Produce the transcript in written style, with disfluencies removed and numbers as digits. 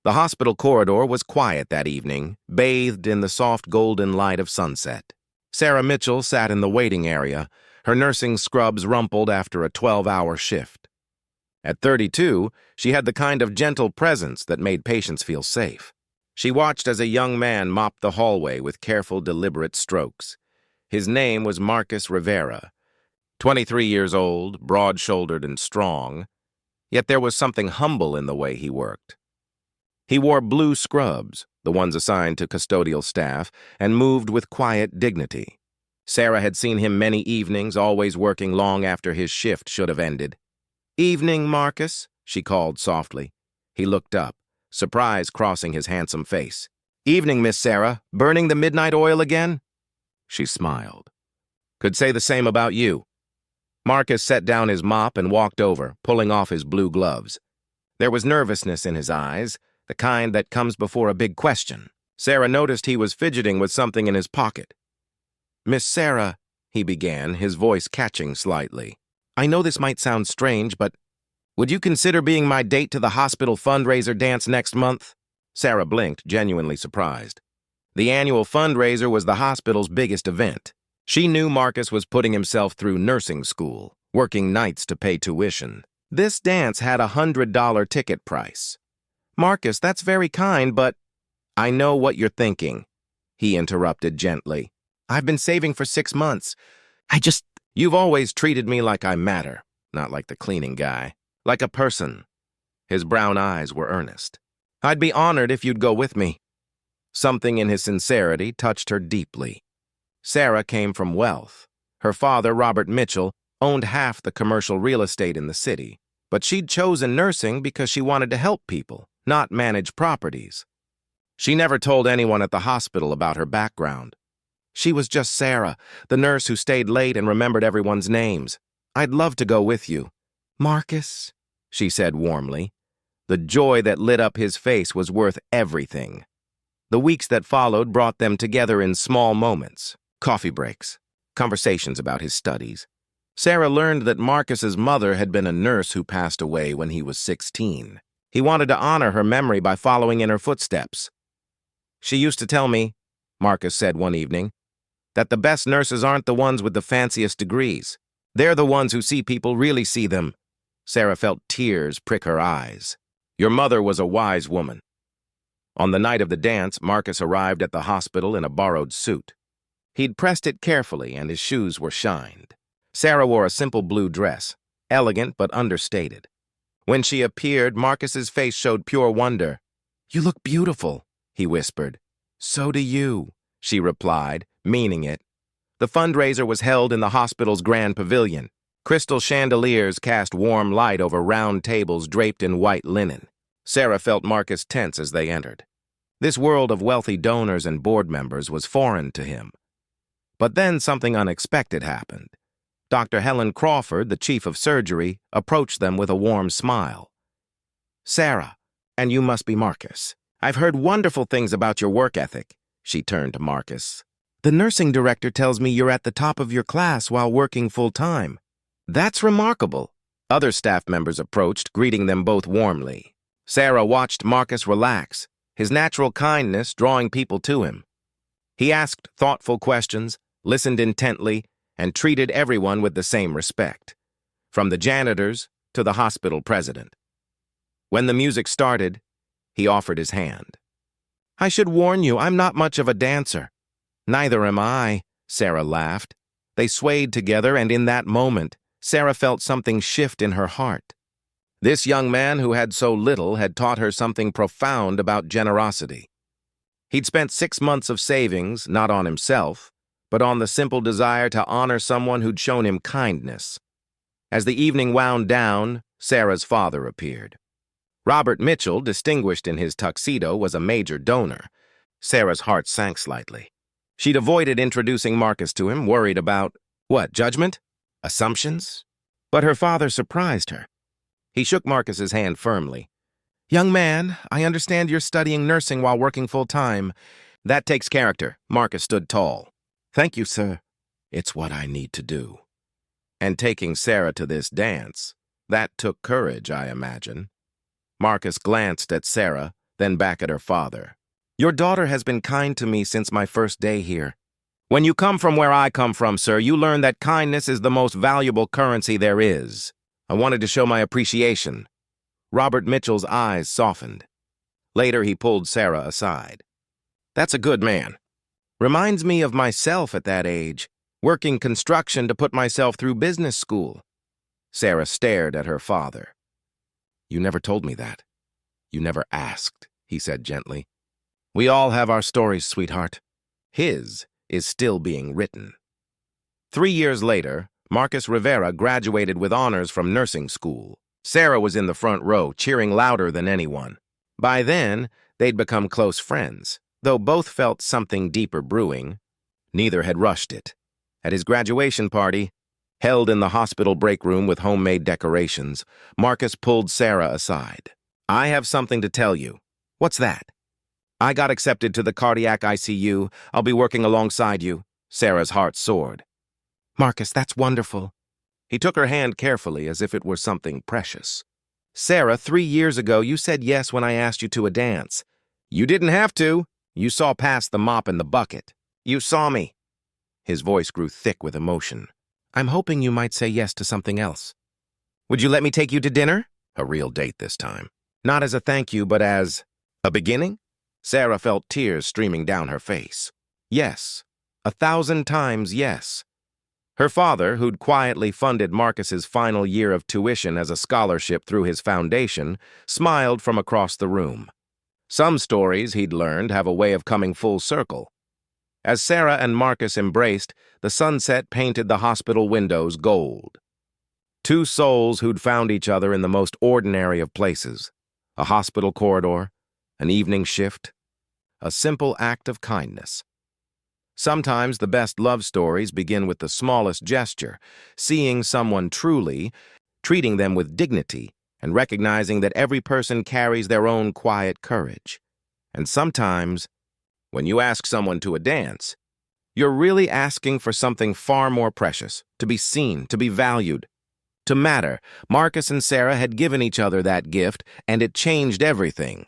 The hospital corridor was quiet that evening, bathed in the soft golden light of sunset. Sarah Mitchell sat in the waiting area, her nursing scrubs rumpled after a 12-hour shift. At 32, she had the kind of gentle presence that made patients feel safe. She watched as a young man mopped the hallway with careful, deliberate strokes. His name was Marcus Rivera, 23 years old, broad-shouldered and strong, yet there was something humble in the way he worked. He wore blue scrubs, the ones assigned to custodial staff, and moved with quiet dignity. Sarah had seen him many evenings, always working long after his shift should have ended. "Evening, Marcus," she called softly. He looked up, surprise crossing his handsome face. "Evening, Miss Sarah. Burning the midnight oil again?" She smiled. "Could say the same about you." Marcus set down his mop and walked over, pulling off his blue gloves. There was nervousness in his eyes, the kind that comes before a big question. Sarah noticed he was fidgeting with something in his pocket. "Miss Sarah," he began, his voice catching slightly. "I know this might sound strange, but would you consider being my date to the hospital fundraiser dance next month?" Sarah blinked, genuinely surprised. The annual fundraiser was the hospital's biggest event. She knew Marcus was putting himself through nursing school, working nights to pay tuition. This dance had a $100 ticket price. "Marcus, that's very kind, but—" "I know what you're thinking," he interrupted gently. "I've been saving for 6 months. You've always treated me like I matter, not like the cleaning guy. Like a person." His brown eyes were earnest. "I'd be honored if you'd go with me." Something in his sincerity touched her deeply. Sarah came from wealth. Her father, Robert Mitchell, owned half the commercial real estate in the city, but she'd chosen nursing because she wanted to help people, not manage properties. She never told anyone at the hospital about her background. She was just Sarah, the nurse who stayed late and remembered everyone's names. "I'd love to go with you." "Marcus," she said warmly. The joy that lit up his face was worth everything. The weeks that followed brought them together in small moments, coffee breaks, conversations about his studies. Sarah learned that Marcus's mother had been a nurse who passed away when he was 16. He wanted to honor her memory by following in her footsteps. "She used to tell me," Marcus said one evening, "that the best nurses aren't the ones with the fanciest degrees. They're the ones who see people really see them." Sarah felt tears prick her eyes. "Your mother was a wise woman." On the night of the dance, Marcus arrived at the hospital in a borrowed suit. He'd pressed it carefully, and his shoes were shined. Sarah wore a simple blue dress, elegant but understated. When she appeared, Marcus's face showed pure wonder. "You look beautiful," he whispered. "So do you," she replied, meaning it. The fundraiser was held in the hospital's grand pavilion. Crystal chandeliers cast warm light over round tables draped in white linen. Sarah felt Marcus tense as they entered. This world of wealthy donors and board members was foreign to him. But then something unexpected happened. Dr. Helen Crawford, the chief of surgery, approached them with a warm smile. "Sarah, and you must be Marcus. I've heard wonderful things about your work ethic." She turned to Marcus. "The nursing director tells me you're at the top of your class while working full-time." "That's remarkable." Other staff members approached, greeting them both warmly. Sarah watched Marcus relax, his natural kindness drawing people to him. He asked thoughtful questions, listened intently, and treated everyone with the same respect, from the janitors to the hospital president. When the music started, he offered his hand. "I should warn you, I'm not much of a dancer." "Neither am I," Sarah laughed. They swayed together, and in that moment, Sarah felt something shift in her heart. This young man who had so little had taught her something profound about generosity. He'd spent 6 months of savings, not on himself, but on the simple desire to honor someone who'd shown him kindness. As the evening wound down, Sarah's father appeared. Robert Mitchell, distinguished in his tuxedo, was a major donor. Sarah's heart sank slightly. She'd avoided introducing Marcus to him, worried about, judgment? Assumptions? But her father surprised her. He shook Marcus's hand firmly. "Young man, I understand you're studying nursing while working full-time. That takes character." Marcus stood tall. "Thank you, sir. It's what I need to do." And taking Sarah to this dance, that took courage, I imagine. Marcus glanced at Sarah, then back at her father. Your daughter has been kind to me since my first day here. When you come from where I come from, sir, you learn that kindness is the most valuable currency there is. I wanted to show my appreciation. Robert Mitchell's eyes softened. Later, he pulled Sarah aside. That's a good man. Reminds me of myself at that age, working construction to put myself through business school. Sarah stared at her father. You never told me that. You never asked, he said gently. We all have our stories, sweetheart. His is still being written. 3 years later, Marcus Rivera graduated with honors from nursing school. Sarah was in the front row, cheering louder than anyone. By then, they'd become close friends, though both felt something deeper brewing. Neither had rushed it. At his graduation party, held in the hospital break room with homemade decorations, Marcus pulled Sarah aside. I have something to tell you. What's that? I got accepted to the cardiac ICU. I'll be working alongside you. Sarah's heart soared. Marcus, that's wonderful. He took her hand carefully as if it were something precious. Sarah, 3 years ago, you said yes when I asked you to a dance. You didn't have to. You saw past the mop and the bucket. You saw me. His voice grew thick with emotion. I'm hoping you might say yes to something else. Would you let me take you to dinner? A real date this time. Not as a thank you, but as a beginning? Sarah felt tears streaming down her face. Yes, 1,000 times yes. Her father, who'd quietly funded Marcus's final year of tuition as a scholarship through his foundation, smiled from across the room. Some stories, he'd learned, have a way of coming full circle. As Sarah and Marcus embraced, the sunset painted the hospital windows gold. Two souls who'd found each other in the most ordinary of places. A hospital corridor, an evening shift, a simple act of kindness. Sometimes the best love stories begin with the smallest gesture, seeing someone truly, treating them with dignity, and recognizing that every person carries their own quiet courage. And sometimes, when you ask someone to a dance, you're really asking for something far more precious, to be seen, to be valued, to matter. Marcus and Sarah had given each other that gift, and it changed everything.